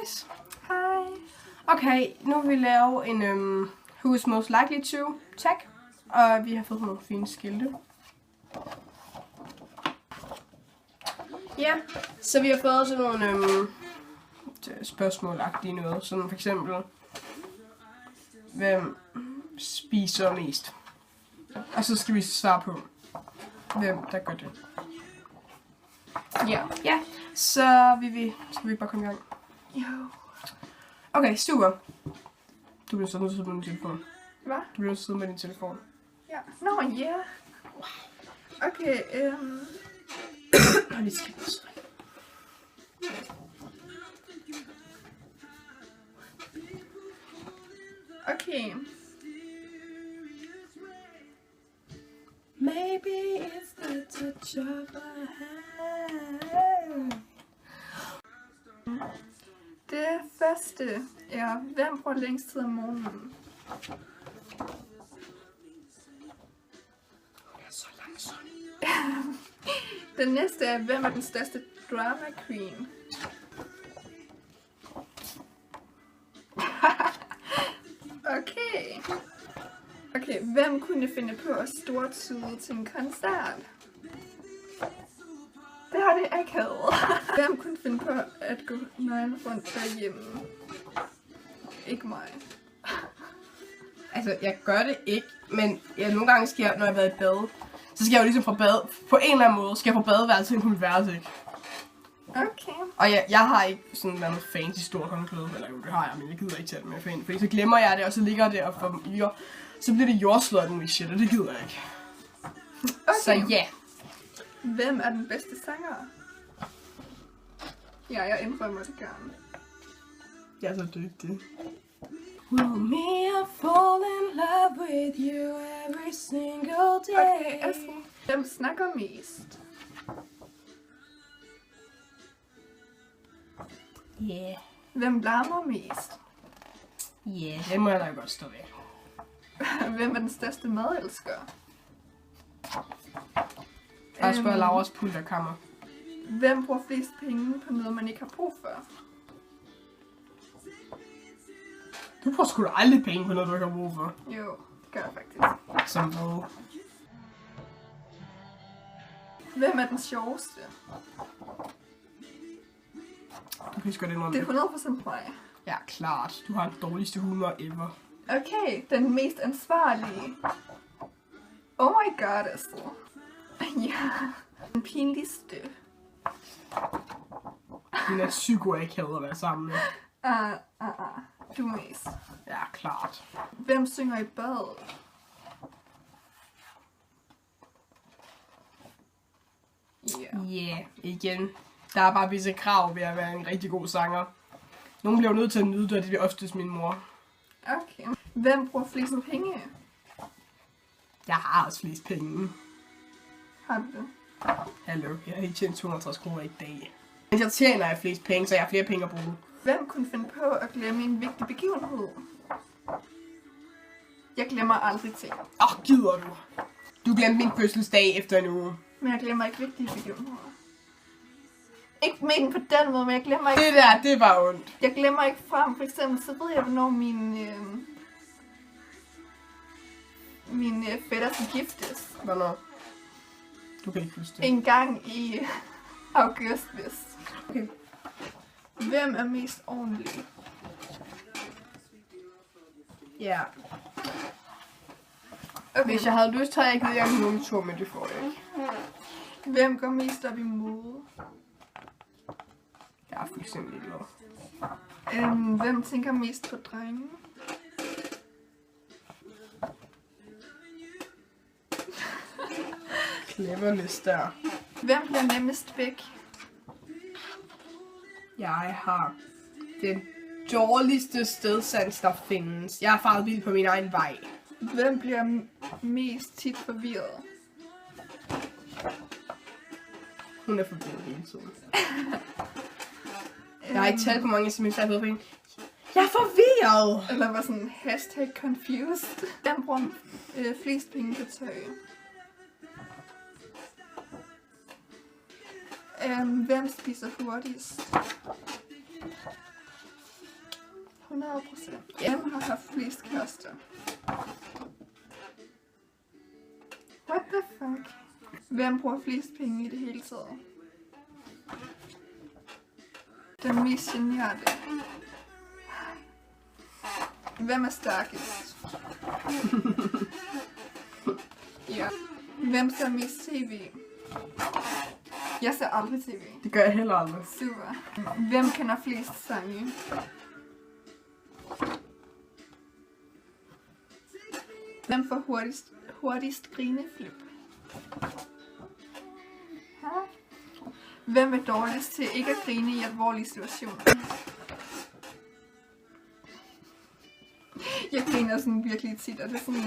Hejs. Hej. Okay, nu vil vi lave en Who's Most Likely To tag. Og vi har fået nogle fine skilte. Ja, så vi har fået sådan nogle spørgsmål-agtige noget. Sådan for eksempel, hvem spiser mest? Og så skal vi svare på, hvem der gør det. Ja, så skal vi bare komme i gang. Jo. Okay, super. Du bliver så nødt til at sidde med din telefon. Hvad? Du bliver nødt til at sidde med din telefon. Ja. Nå, ja. Okay, Og lige skal vi så. Okay. Maybe it's the touch of a hand. Det første er, hvem bruger længst tid om morgenen? Det er så langsomt. Den næste er, hvem er den største drama queen? Okay, hvem kunne finde på at stortude til en koncert? Det har det akavet. Hvem kunne finde på at gå nøgen rundt derhjemme? Ikke mig. Altså, jeg gør det ikke, men nogle gange sker, når jeg har været i bad, så skal jeg jo ligesom fra bad, på en eller anden måde, skal jeg fra badeværelse ind på mit værelse, ikke? Okay. Og jeg har ikke sådan noget fancy stort håndklæde, eller jo, det har jeg, men jeg gider ikke tage det med fan, fordi så glemmer jeg det, og så ligger det og så bliver det jordslået og muligt shit, og det gider jeg ikke. Okay. Så ja. Hvem er den bedste sanger? Ja, jeg indrømmer det gerne. Jeg er så dygtig. Will me fall in love with you every single day. Okay, Astrid. Hvem snakker mest? Yeah. Hvem larmer mest? Yeah, det må jeg da godt stå ved. Hvem er den største madelsker? Jeg spørger Lauras pulterkammer. Hvem bruger flest penge på noget, man ikke har brug for? Du bruger sgu da aldrig penge på noget, du ikke har brug for. Jo, det gør jeg faktisk. Som hvad? Hvem er den sjoveste? Du kan sgu det noget Det med. er 100% mig. Ja, klart. Du har den dårligste humor ever. Okay, den mest ansvarlige. Oh my god, Astrid. Ja. Den pinligste. Den er psyko-akavet at være sammen med. Du er mest. Ja, klart. Hvem synger i bad? Yeah, igen. Der er bare visse krav ved at være en rigtig god sanger. Nogen bliver jo nødt til at nyde det, og det er oftest min mor. Okay. Hvem bruger flest penge? Jeg har også flest penge. Har du det? Hallo, jeg har ikke tjent 250 kroner i dag. Hvis jeg tjener jeg flest penge, så jeg har flere penge at bruge. Hvem kunne finde på at glemme en vigtig begivenhed? Jeg glemmer aldrig ting. Gider du? Du glemte min fødselsdag efter en uge. Men jeg glemmer ikke vigtige begivenheder. Ikke men på den måde, men jeg glemmer ikke... Det der, det var ondt. Jeg glemmer ikke frem. For eksempel, så ved jeg, hvornår min fætter skal giftes. Hvornår? Du kan ikke huske det. En gang i august, vist. Okay. Hvem er mest ordentlig? Ja. Okay. Hvis jeg havde lyst, havde jeg givet jer nogen tur, men det får jeg ikke. Hvem går mest op i mode? Jeg er fuldstændig glad. Hvem tænker mest på drenge? Cleverness der. Hvem bliver nemmest væk? Jeg har den dårligste stedsans, der findes. Jeg er faret vild på min egen vej. Hvem bliver mest tit forvirret? Hun er forvirret hele tiden. Jeg har ikke talt på mange sms'er, jeg har fået på hende. Jeg er forvirret! Eller var sådan #confused. Hvem bruger flest penge på tøj? Hvem spiser hurtigst? 30%. Hvem har haft flest kærester? What the fuck? Hvem bruger flest penge i det hele taget? Den mest generede. Hvem er stærkest? Ja. Hvem ser mest tv? Jeg ser aldrig tv. Det gør jeg heller aldrig. Super. Hvem kender flest sange? Hvem får hurtigst grineflip? Hvem er dårligst til ikke at grine i alvorlige situationer? Jeg griner sådan virkelig tit, og det er sådan...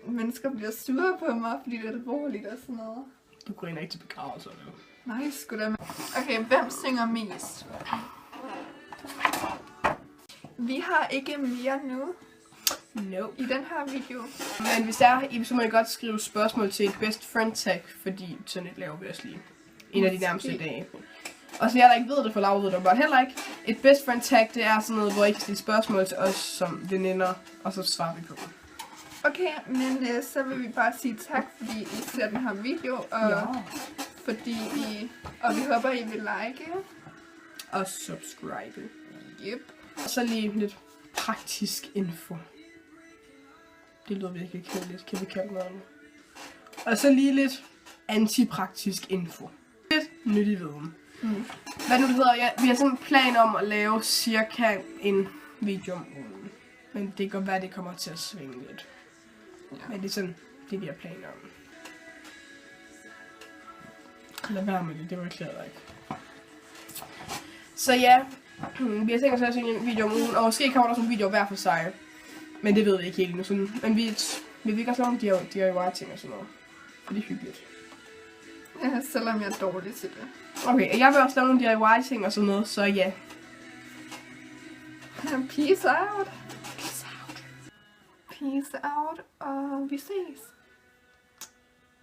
Mennesker bliver sure på mig, fordi det er alvorligt og sådan noget. Du griner ikke til begravelser, eller? Nej, sgu da. Okay, hvem synger mest? Vi har ikke mere nu Nope. i den her video. Men hvis der er, så må jeg godt skrive spørgsmål til et best friend tag, fordi sådan et laver vi også lige en af de nærmeste dage. Og så jeg der ikke ved det, for Laura ved det bare heller ikke. Et best friend tag, det er sådan noget, hvor I kan stille spørgsmål til os som veninder, og så svarer vi på dem. Okay, men så vil vi bare sige tak, fordi I ser den her video, og og vi håber, I vil like. Og subscribe. Yep. Og så lige lidt praktisk info. Det lyder virkelig kedeligt, kan vi kalde noget andet. Og så lige lidt antipraktisk info. Lidt nyttig viden. Hvad nu det hedder, ja, vi har sådan en plan om at lave cirka en video om ugen. Men det kan være, det kommer til at svinge lidt. Ja. Men det er sådan, det vi har planer om. Lad være med det, det var klæder ikke. Så ja, vi har tænkt os at lave en video om ugen, og måske kommer der sådan en video hver for sig. Men det ved vi ikke helt nu. Sådan. Men vi vil også lave nogle DIY-ting og sådan noget. For det er hyggeligt. Ja, selvom jeg er dårlig til det. Okay, og jeg vil også lave nogle DIY-ting og sådan noget, så ja. Peace out. Peace out, og vi ses.